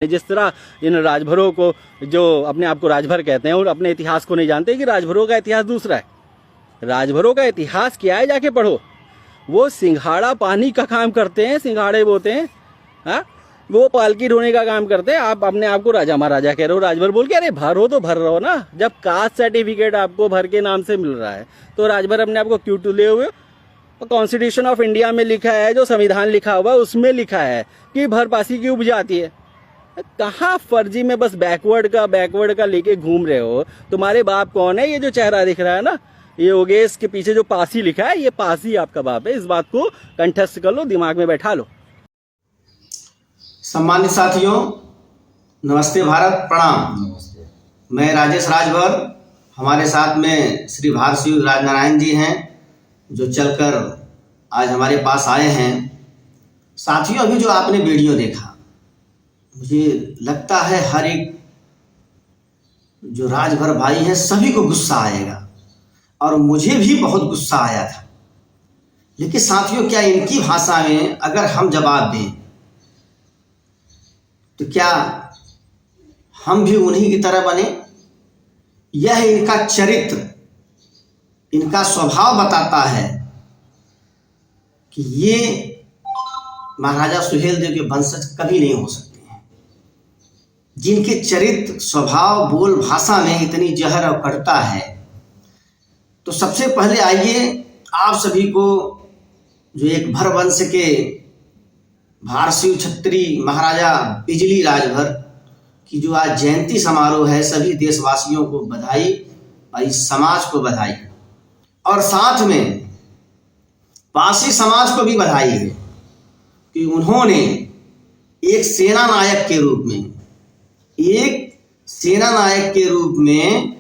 जिस तरह इन राजभरों को, जो अपने आप को राजभर कहते हैं और अपने इतिहास को नहीं जानते कि राजभरों का इतिहास दूसरा है। राजभरों का इतिहास क्या है, जाके पढ़ो। वो सिंघाड़ा पानी का काम करते हैं, सिंघाड़े बोते हैं, हाँ, वो पालकी ढोने का काम करते हैं। आप अपने आप को राजा महाराजा कह रहे हो, राजभर बोल के। अरे भर हो तो भर रहो ना। जब कास्ट सर्टिफिकेट आपको भर के नाम से मिल रहा है तो राजभर अपने आप को क्यों तुले हुए? कॉन्स्टिट्यूशन ऑफ इंडिया में लिखा है, जो संविधान लिखा हुआ है उसमें लिखा है कि भरपासी की उपज आती है। कहाँ फर्जी में बस बैकवर्ड का लेके घूम रहे हो। तुम्हारे बाप कौन है? ये जो चेहरा दिख रहा है ना, ये योगेश के पीछे जो पासी लिखा है, ये पासी आपका बाप है। इस बात को कंठस्थ कर लो, दिमाग में बैठा लो। सम्मानित साथियों, नमस्ते भारत, प्रणाम। नमस्ते। मैं राजेश राजभर, हमारे साथ में श्री भारसिंह राजनारायण जी हैं, जो चलकर आज हमारे पास आए हैं। साथियों, अभी जो आपने वीडियो देखा, मुझे लगता है हर एक जो राजभर भाई हैं सभी को गुस्सा आएगा, और मुझे भी बहुत गुस्सा आया था। लेकिन साथियों, क्या इनकी भाषा में अगर हम जवाब दें तो क्या हम भी उन्हीं की तरह बने? यह इनका चरित्र, इनका स्वभाव बताता है कि ये महाराजा सुहेलदेव के वंशज कभी नहीं हो सकते हैं। जिनके चरित्र, स्वभाव, बोल भाषा में इतनी जहर और कटुता है। तो सबसे पहले आइए आप सभी को, जो एक भर वंश के भारसिंह छत्री महाराजा बिजली राजभर की जो आज जयंती समारोह है, सभी देशवासियों को बधाई और इस समाज को बधाई, और साथ में पासी समाज को भी बधाई है कि उन्होंने एक सेना नायक के रूप में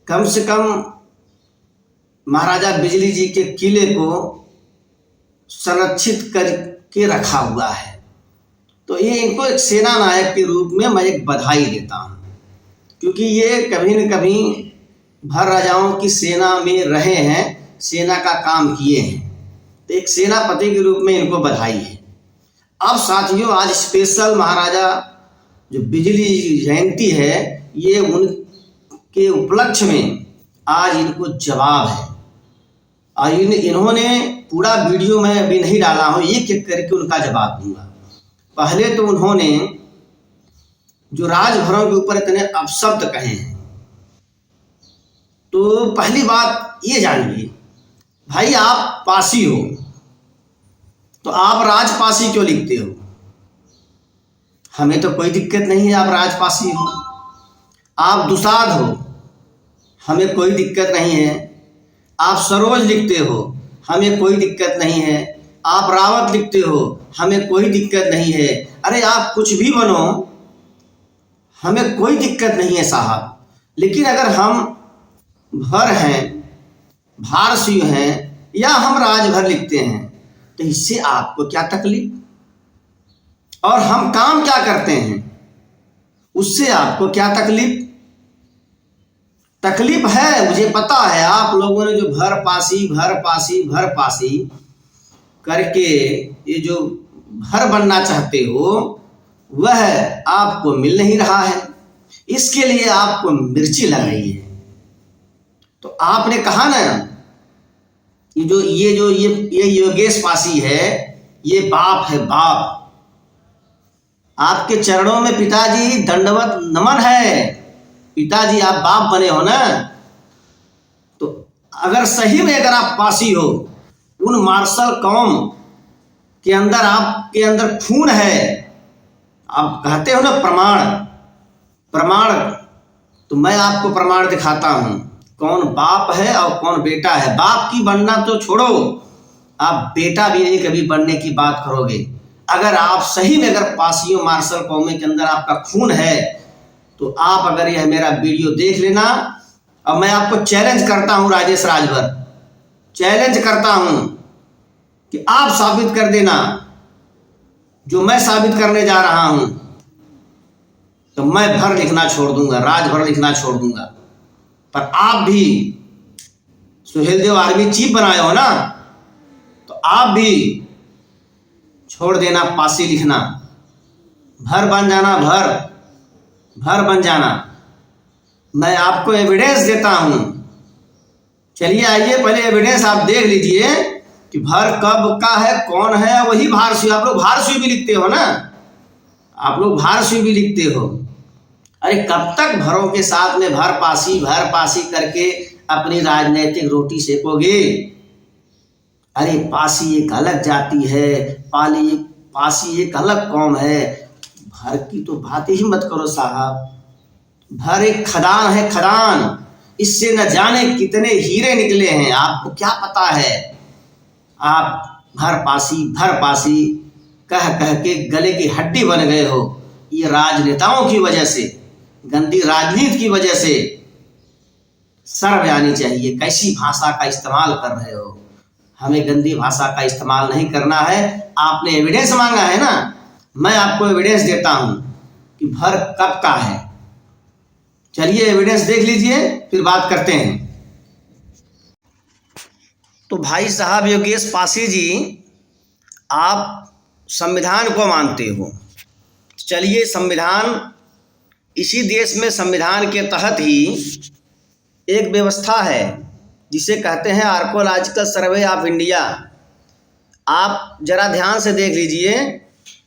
कम से कम महाराजा बिजली जी के किले को संरक्षित करके रखा हुआ है। तो ये इनको एक सेना नायक के रूप में मैं एक बधाई देता हूँ, क्योंकि ये कभी न कभी भर राजाओं की सेना में रहे हैं, सेना का काम किए हैं। तो एक सेनापति के रूप में इनको बधाई है। अब साथियों, आज स्पेशल महाराजा जो बिजली जयंती है, ये उनके उपलक्ष्य में आज इनको जवाब है। और इन्होंने पूरा वीडियो में अभी नहीं डाला हूँ, एक एक करके उनका जवाब दूंगा। पहले तो उन्होंने जो राजभरों के ऊपर इतने अपशब्द कहे हैं, तो पहली बात ये जानिए, भाई आप पासी हो तो आप राजपासी क्यों लिखते हो? हमें तो कोई दिक्कत नहीं है, आप राजपासी हो। आप दुसाध हो, हमें कोई दिक्कत नहीं है। आप सरोज लिखते हो, हमें कोई दिक्कत नहीं है। आप रावत लिखते हो, हमें कोई दिक्कत नहीं है। अरे आप कुछ भी बनो, हमें कोई दिक्कत नहीं है साहब। लेकिन अगर हम भर हैं, भारसिंह हैं, या हम राजभर लिखते हैं, तो इससे आपको क्या तकलीफ? और हम काम क्या करते हैं, उससे आपको क्या तकलीफ? तकलीफ है, मुझे पता है। आप लोगों ने जो भर पासी करके ये जो भर बनना चाहते हो, वह आपको मिल नहीं रहा है। इसके लिए आपको मिर्ची लग रही है। तो आपने कहा ना, ये योगेश पासी है, ये बाप है, बाप। आपके चरणों में पिताजी दंडवत नमन है। पिताजी, आप बाप बने हो ना, तो अगर सही में अगर आप पासी हो, उन मार्शल कौम के अंदर आपके अंदर खून है, आप कहते हो ना प्रमाण, तो मैं आपको प्रमाण दिखाता हूं कौन बाप है और कौन बेटा है। बाप की बनना तो छोड़ो, आप बेटा भी नहीं कभी बनने की बात करोगे। अगर आप सही में अगर पासियों मार्शल कौमे के अंदर आपका खून है, तो आप अगर यह मेरा वीडियो देख लेना, और मैं आपको चैलेंज करता हूं, राजेश राजभर चैलेंज करता हूं कि आप साबित कर देना जो मैं साबित करने जा रहा हूं, तो मैं भर लिखना छोड़ दूंगा, राजभर लिखना छोड़ दूंगा। पर आप भी सुहेलदेव आर्मी चीफ बनाए हो ना, तो आप भी छोड़ देना पासी लिखना। भर बन जाना, भर बन जाना। मैं आपको एविडेंस देता हूं। चलिए आइए, पहले एविडेंस आप देख लीजिए कि भर कब का है, कौन है। वही भारसु, आप लोग भारसु भी लिखते हो ना, आप लोग भारसु भी लिखते हो। अरे कब तक भरों के साथ में भर पासी करके अपनी राजनीतिक रोटी सेकोगे? अरे पासी एक अलग जाति है, पासी एक अलग कौम है। भर की तो बात ही मत करो साहब। भर एक खदान है, खदान। इससे न जाने कितने हीरे निकले हैं, आपको क्या पता है। आप भर पासी कह कह के गले की हड्डी बन गए हो। ये राजनेताओं की वजह से, गंदी राजनीति की वजह से। शर्म आनी चाहिए, कैसी भाषा का इस्तेमाल कर रहे हो। हमें गंदी भाषा का इस्तेमाल नहीं करना है। आपने एविडेंस मांगा है ना, मैं आपको एविडेंस देता हूं कि भर कब का है। चलिए एविडेंस देख लीजिए, फिर बात करते हैं। तो भाई साहब योगेश पासी जी, आप संविधान को मानते हो। चलिए, संविधान, इसी देश में संविधान के तहत ही एक व्यवस्था है जिसे कहते हैं आर्कोलॉजिकल सर्वे ऑफ इंडिया। आप जरा ध्यान से देख लीजिए,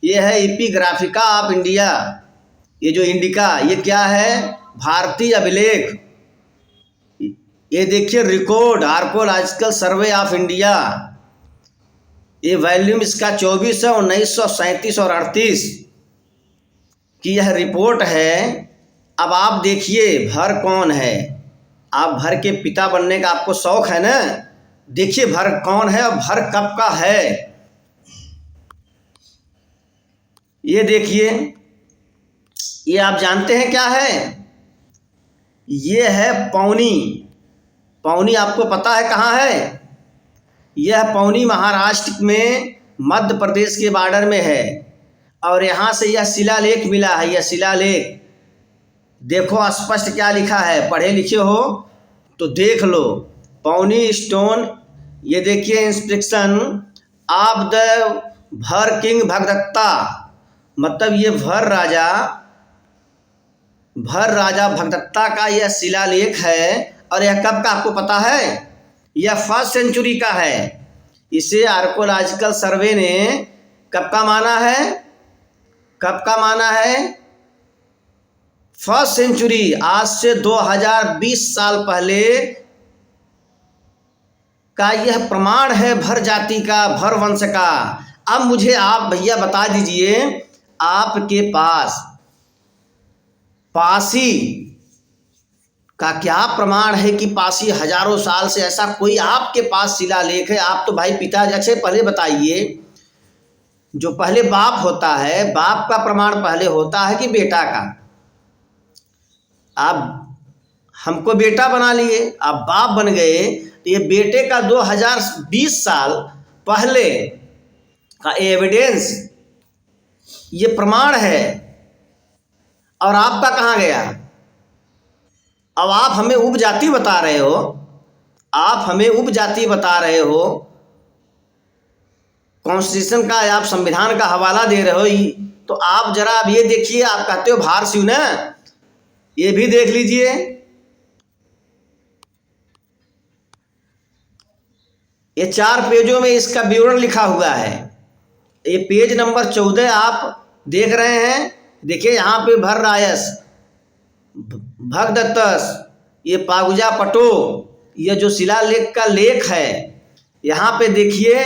ये है एपिग्राफिका ऑफ इंडिया। ये जो इंडिका, ये क्या है? भारतीय अभिलेख। ये देखिए record, archaeological survey of India. ये वॉल्यूम इसका 24 है, 1937 और 38 की यह रिपोर्ट है। अब आप देखिए भर कौन है। आप भर के पिता बनने का आपको शौक है ना? देखिए भर कौन है और भर कब का है। ये देखिए, ये आप जानते हैं क्या है? ये है पौनी। पौनी आपको पता है कहाँ है? यह पौनी महाराष्ट्र में मध्य प्रदेश के बॉर्डर में है। और यहाँ से यह शिलालेख मिला है। यह शिलालेख देखो स्पष्ट क्या लिखा है, पढ़े लिखे हो तो देख लो। पौनी स्टोन, ये देखिए इंस्क्रिप्शन ऑफ द भर किंग भगदत्ता। मतलब ये भर राजा भगदत्ता का यह शिलालेख है। और यह कब का आपको पता है? यह 1st सेंचुरी का है। इसे आर्कोलॉजिकल सर्वे ने कब का माना है? कब का माना है? 1st सेंचुरी, आज से 2020 साल पहले का यह प्रमाण है भर जाति का, भर वंश का। अब मुझे आप भैया बता दीजिए, आपके पास पासी का क्या प्रमाण है कि पासी हजारों साल से, ऐसा कोई आपके पास शिलालेख है? आप तो भाई पिताजी, अच्छे पहले बताइए, जो पहले बाप होता है, बाप का प्रमाण पहले होता है कि बेटा का? आप हमको बेटा बना लिए, आप बाप बन गए, तो ये बेटे का 2020 साल पहले का एविडेंस, ये प्रमाण है। और आपका कहाँ गया? अब आप हमें उपजाति बता रहे हो, आप हमें उपजाति बता रहे हो, कॉन्स्टिट्यूशन का, आप संविधान का हवाला दे रहे हो। तो आप जरा अब ये देखिए, आप कहते हो भारसु ना, ये भी देख लीजिए। ये 4 पेजों में इसका विवरण लिखा हुआ है। ये पेज नंबर 14 आप देख रहे हैं। देखिए यहाँ पे भर रायस भगदत्तस, ये पागुजा पटो, ये जो शिलालेख का लेख है, यहाँ पे देखिए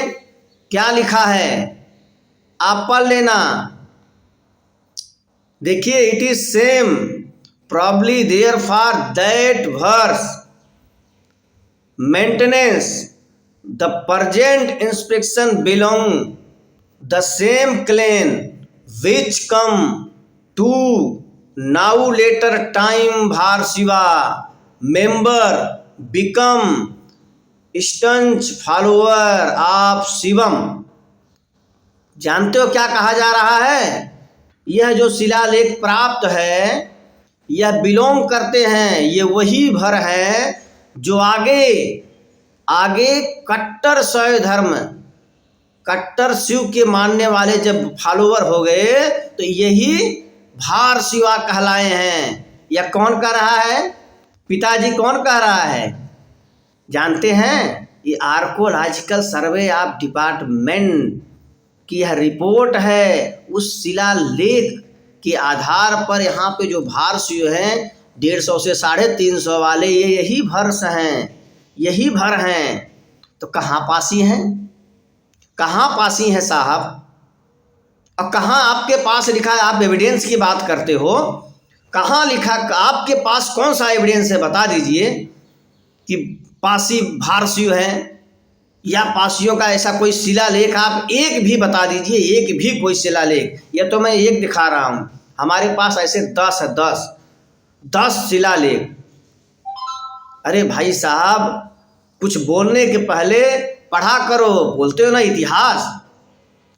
क्या लिखा है, आप पढ़ लेना। देखिए, it is same probably therefore that verse maintenance the present inscription belong the same clan which come to now later time Bharsiva member become staunch follower of Shivam. जानते हो क्या कहा जा रहा है? यह जो शिलालेख प्राप्त है, यह बिलोंग करते हैं, ये वही भर है जो आगे कट्टर शैव धर्म कट्टर शिव के मानने वाले जब फॉलोवर हो गए तो यही भार शिवा कहलाए हैं। यह कौन कह रहा है? पिताजी कौन कह रहा है? जानते हैं? ये आर्कोलॉजिकल सर्वे ऑफ डिपार्टमेंट की यह रिपोर्ट है। उस शिलालेख के आधार पर यहाँ पे जो भार शिव हैं 150 से 350 वाले, ये यही भर्ष हैं, यही भर हैं। तो कहाँ पासी हैं? कहाँ पासी हैं साहब? और कहाँ आपके पास लिखा है? आप एविडेंस की बात करते हो, कहाँ लिखा? आपके पास कौन सा एविडेंस है? बता दीजिए कि पासी भार शिव हैं, या पासियों का ऐसा कोई शिलालेख आप एक भी बता दीजिए, एक भी कोई शिलालेख। यह तो मैं एक दिखा रहा हूँ, हमारे पास ऐसे 10 है, 10 शिलालेख। अरे भाई साहब, कुछ बोलने के पहले पढ़ा करो, बोलते हो ना इतिहास।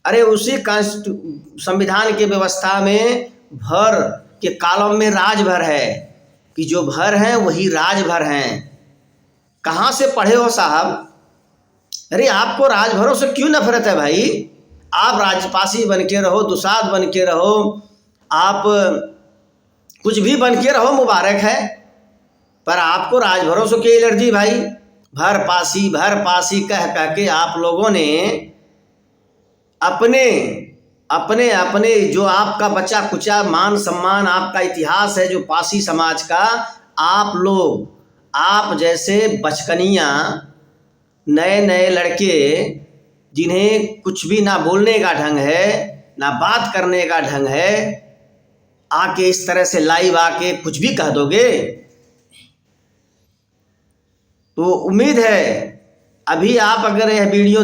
अरे उसी संविधान की व्यवस्था में भर के कॉलम में राजभर है कि जो भर हैं वही राजभर हैं। कहाँ से पढ़े हो साहब? अरे आपको राजभरों से क्यों नफरत है भाई? आप राजपासी बन के रहो, दुसाध बन के रहो, आप कुछ भी बन के रहो, मुबारक है, पर आपको राजभरों से क्या एलर्जी भाई? भर पासी कह कह के आप लोगों ने अपने अपने अपने जो आपका बचा कुचा मान सम्मान, आपका इतिहास है जो पासी समाज का, आप लोग, आप जैसे बचकनियाँ नए नए लड़के जिन्हें कुछ भी ना बोलने का ढंग है, ना बात करने का ढंग है, आके इस तरह से लाइव आके कुछ भी कह दोगे तो उम्मीद है अभी आप अगर यह वीडियो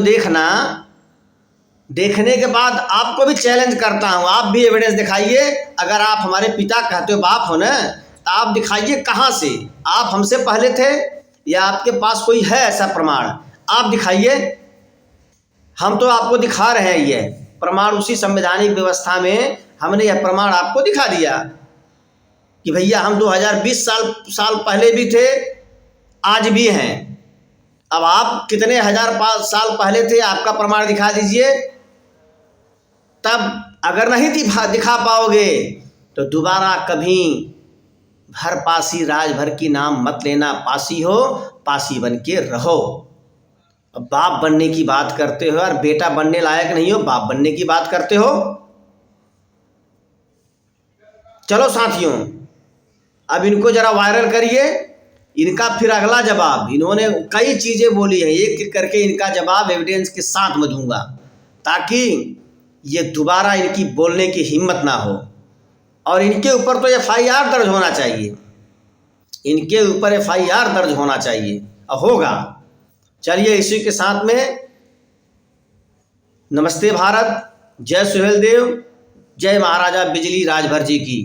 देखने के बाद आपको भी चैलेंज करता हूँ, आप भी एविडेंस दिखाइए। अगर आप हमारे पिता कहते हो, बाप हो ना, तो आप दिखाइए कहाँ से, आप हमसे पहले थे या आपके पास कोई है ऐसा प्रमाण, आप दिखाइए। हम तो आपको दिखा रहे हैं, ये प्रमाण उसी संवैधानिक व्यवस्था में हमने यह प्रमाण आपको दिखा दिया कि भैया हम 2020 साल पहले भी थे, आज भी हैं। अब आप कितने हजार साल पहले थे, आपका प्रमाण दिखा दीजिए। तब अगर नहीं दिखा पाओगे तो दोबारा कभी भर पासी राजभर की नाम मत लेना। पासी हो, पासी बन के रहो। अब बाप बनने की बात करते हो और बेटा बनने लायक नहीं हो, बाप बनने की बात करते हो। चलो साथियों, अब इनको जरा वायरल करिए, इनका फिर अगला जवाब। इन्होंने कई चीज़ें बोली हैं, एक एक करके इनका जवाब एविडेंस के साथ मैं दूंगा, ताकि ये दोबारा इनकी बोलने की हिम्मत ना हो। और इनके ऊपर तो FIR दर्ज होना चाहिए, इनके ऊपर FIR दर्ज होना चाहिए, और होगा। चलिए इसी के साथ में नमस्ते भारत, जय सुहेलदेव, जय महाराजा बिजली राजभर जी की।